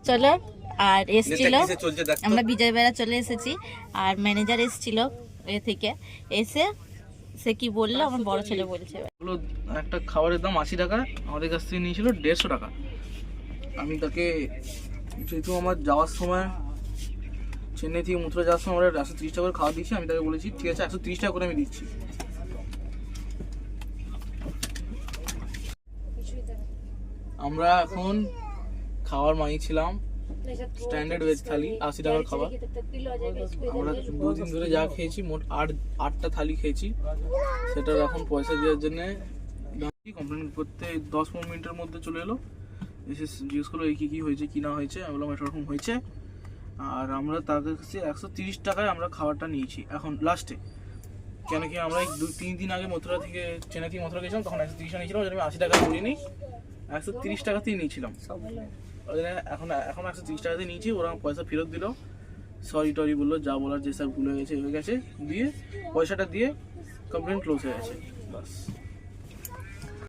চলো। আর এসছিল, আমরা বিজয় বেড়া চলে এসেছি, আর ম্যানেজার এসছিল এ থেকে, এসে সে কি বললো আমার বড় ছেলে বলছে। একটা খাবারের দাম 80 টাকা, আমাদের কাছ থেকে নিয়েছিল 150 টাকা। আমি তাকে, যেহেতু আমার যাওয়ার সময় চেন্নাই থেকে মথুরা যাওয়ার সময় আমরা 130 টাকা করে খাওয়া দিচ্ছি, আমি তাকে বলেছি ঠিক আছে 130 টাকা করে আমি দিচ্ছি। আমরা এখন খাবার মানিয়েছিলাম স্ট্যান্ডার্ড ভেজ থালি, 80 টাকার খাবার। আমরা 2 দিন ধরে যা খেয়েছি মোট 8টা থালি খেয়েছি। সেটার এখন পয়সা দেওয়ার জন্য কমপ্লেন করতে 10-15 মিনিটের মধ্যে চলে এলো, এসে জিজ্ঞেস করলো এই কী হয়েছে কি না হয়েছে। আমি বললাম এরকম হয়েছে। আর আমরা তার কাছে 130 টাকায় আমরা খাবারটা নিয়েছি এখন লাস্টে। কেন কি আমরা 2-3 দিন আগে মথুরা থেকে, চেন্নাই থেকে মথুরা গেছিলাম, তখন 130 টাকা নিয়েছিলাম, আমি 80 টাকা করিনি, 130 টাকাতেই নিয়েছিলাম। এখন 130 টাকাতে নিয়েছি। ওরা পয়সা ফেরত দিল, সরি টরি বললো, যা বলার যে স্যার ভুল হয়ে গেছে, দিয়ে পয়সাটা দিয়ে কমপ্লেন ক্লোজ হয়ে গেছে, বাস।